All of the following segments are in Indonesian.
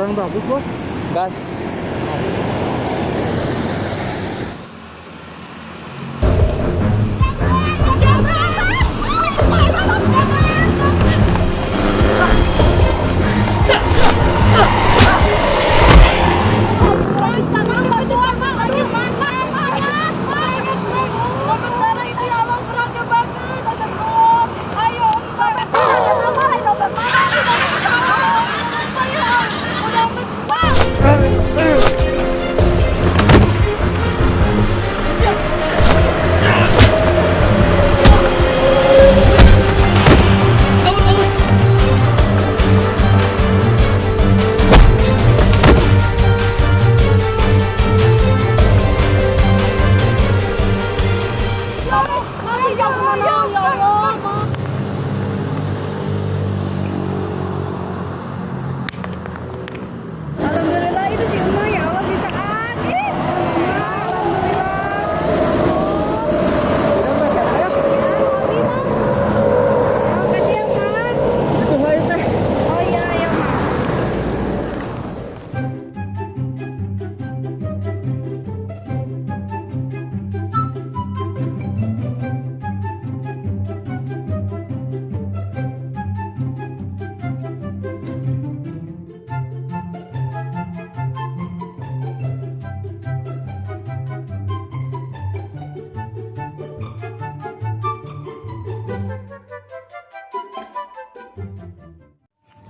kurang bagus bos. Gas.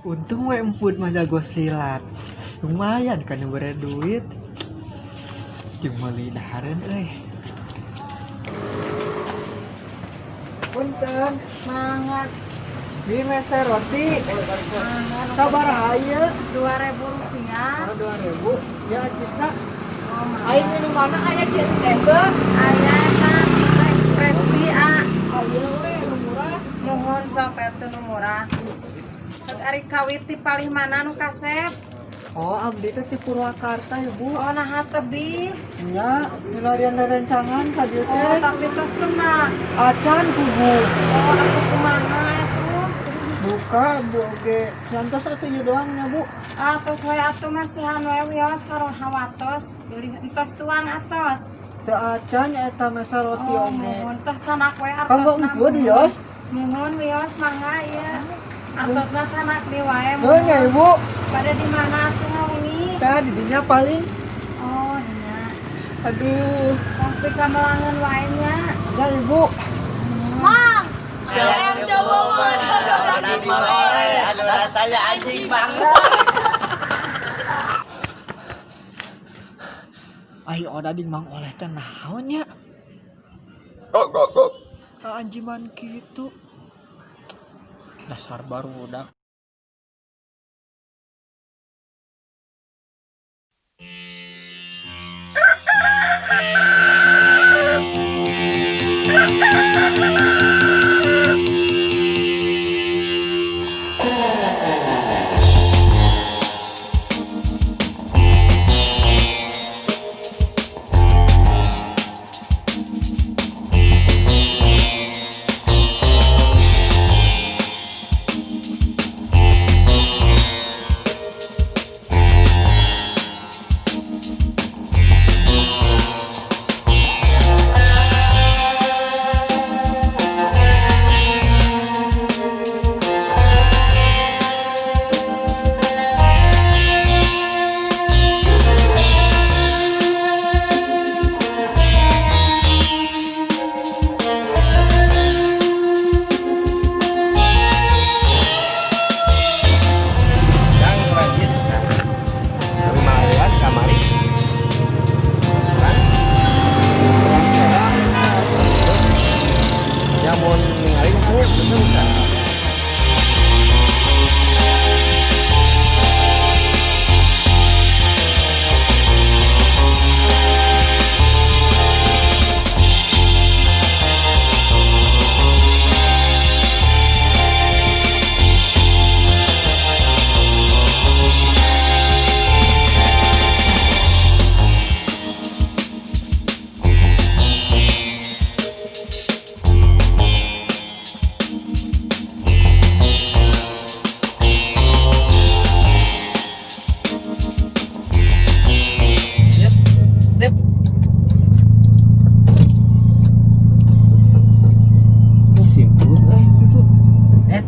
Untung we emput mah jago silat. Lumayan kan yang duit. Jeung meuli dahareun euy. Punten, Mangat. di meser roti. Mangat. Sabaraha ieu? Rp2.000. Oh, 2000. Ya cisna. Oh, Aing minum mana aya cen teh teh? aya mah kita ekspres di a. Ayo we nu murah. Mohon sok atuh nu murah. Terus ari kawit ti palih mana nu kasep? Oh, abdi teh ti Purwakarta ya, Bu. Oh, naha tebih. Nya, milarian rencangan ka dieu Oh, teh. tapi tos kena. Acan ku, Bu. Oh, aku kumaha atuh? Buka, Bu oge. Santos atuh ieu doang nya, Bu. Ah, tos we atuh masihan we wios karo hawatos. Beli entos tuang atos. Teu acan eta meser roti Oh, oge. mohon tos canak we artos. Kanggo emput wios. Mohon wios mangga ieu. Artosna canak di wae. Heuh nya, Ibu. Pada di mana tuh ngawengi? Tah di dinya paling. Oh, nya. Aduh, Tapi kamelangan wae nya. ya Ibu. Mang. Saya coba nanti oleh, aduh rasanya anjing banget. Ayo oda di Mang Oleh teh naon nya? Anjiman kitu. Dasar barudak.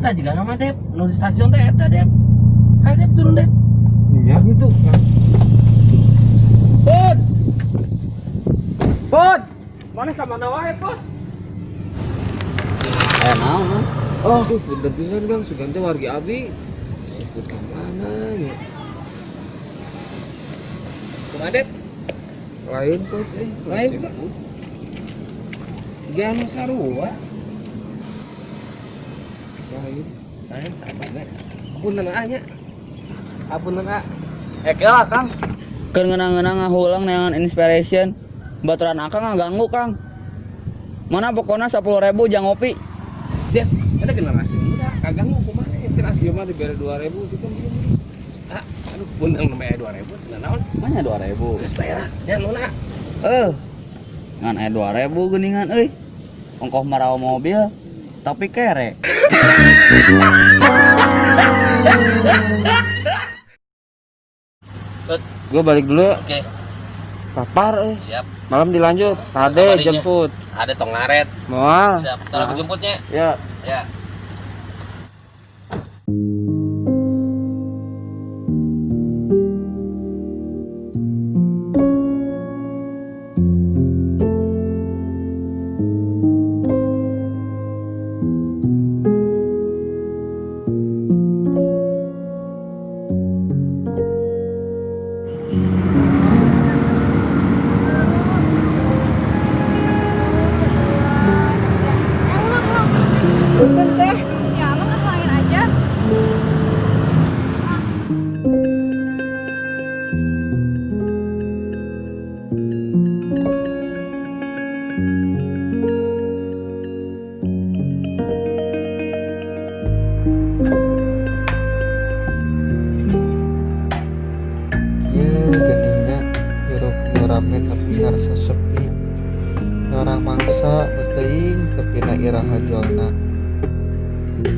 Eta juga nama Dep, nu di stasiun teh eta Dep. Ayo Dep turun Dep. Ya gitu. Put. Put. Mana ka mana wae, Put? Naon? Oh, bener pisan Kang, sugante warga abi. Siput ka mana ya? Kumaha Dep? Lain Coach, lain kok. Jangan sarua. Lain sabarnya. Apunten anya. Apunten a. Kela Kang. Keur ngeunang-ngeunang ngahulang neangan inspiration. Baturan akang ngaganggu, Kang. Mana pokona 10.000 jang ngopi. Dep, eta generasi muda, kaganggu kumaha generasi mah dibere 2.000 gitu. Ah, aduh punten namanya 2.000 teu naon. Mana 2.000? Geus bayar. Ya nona. Ngan 2.000 geuningan euy. Ongkoh marawa mobil tapi kere. Gua balik dulu. Oke, Papar siap. Malam dilanjut. Tade Kabarinya. jemput. Ada tong ngaret. Moal. Siap. Ntar aku jemputnya. Ya. Ya. Punten teh, siapa kan lain aja. Ya geningna hirup nu rame tapi ngarasa sepi. Orang mangsa teuing tapi na iraha jolna.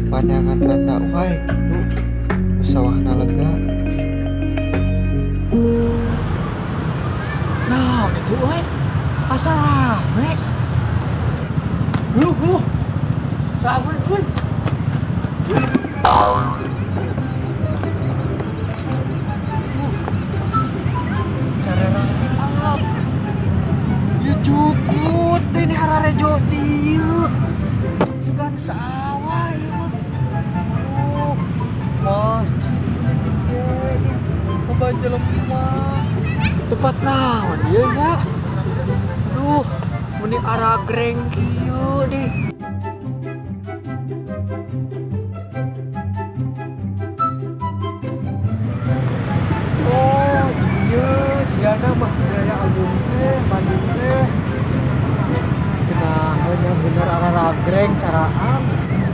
Pandangan rada wae kitu. Usawahna lega. Nah, itu we. Asa rame. Lu. Sabar, kuy. Carera alap. Ya cukut ini hararejo dieu. Sugan sawah ieu mah. Oh, masjid gede. Kebaca lemah. Tempat naon ieu ya? Duh, mending arah greng kieu deh. Oh, iya, Diana mah budaya album teh, Bandung teh. Nah, bener arah ragreng caraan.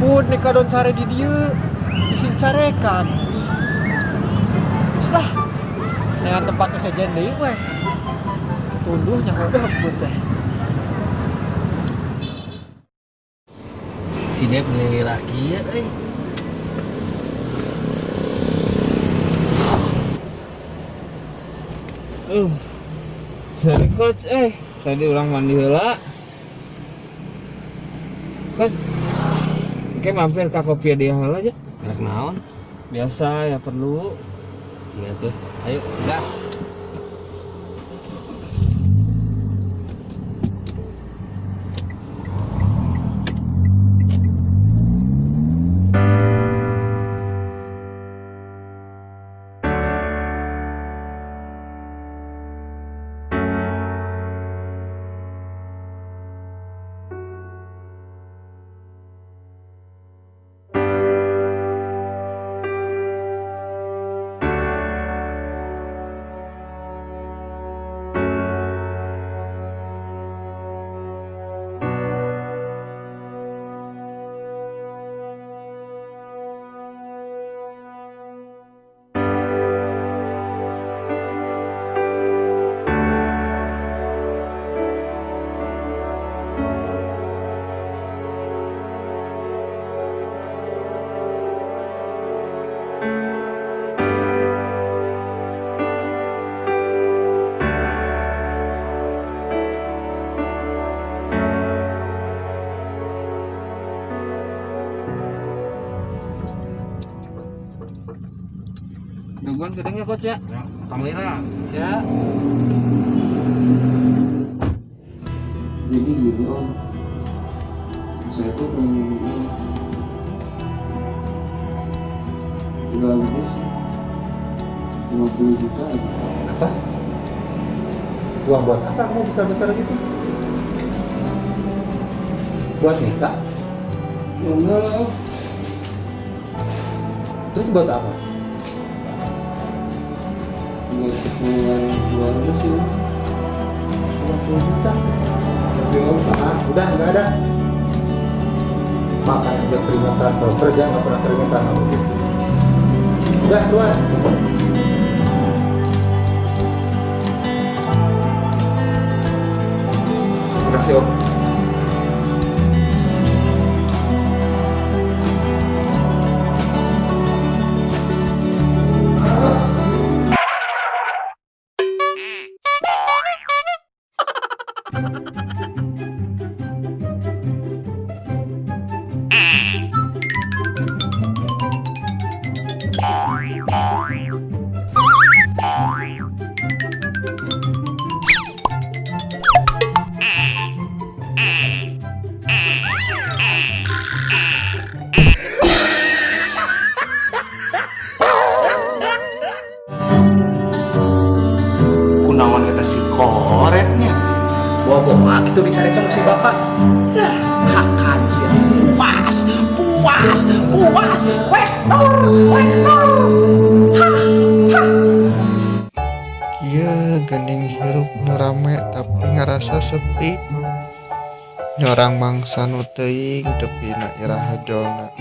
Pun nih kadon care di dieu, isin carekan. Lah, dengan tempatnya saja deui we. Tunduhnya udah pun teh. Si Dep nilai laki ya, Sorry Coach, tadi ulang mandi heula. Coach, kayak mampir ke kopi dia heula aja. Merek naon? Biasa ya perlu. Iya tuh. Ayo, gas. Dugaan gedengnya coach ya. Kamera. Ya. Jadi gini om, saya tuh pengen gabus 50 juta aja. Apa? Uang buat apa kamu besar-besar gitu? Buat nikah? Enggak lah om. Terus buat apa? Buat keperluan keluarga sih om. 50 juta. Tapi om, udah nggak ada. Makan aja keringetan, kalau kerja nggak pernah keringetan kamu gitu. Udah keluar. Terima kasih om. Kunaon kata si koretnya. Bawa gitu dicari sama si bapak. Ya, hakan sih. Puas. Wektor. Kieu geuning hirup nu rame tapi ngarasa sepi. Nyorang mangsa nu teuing tepi na iraha jolna.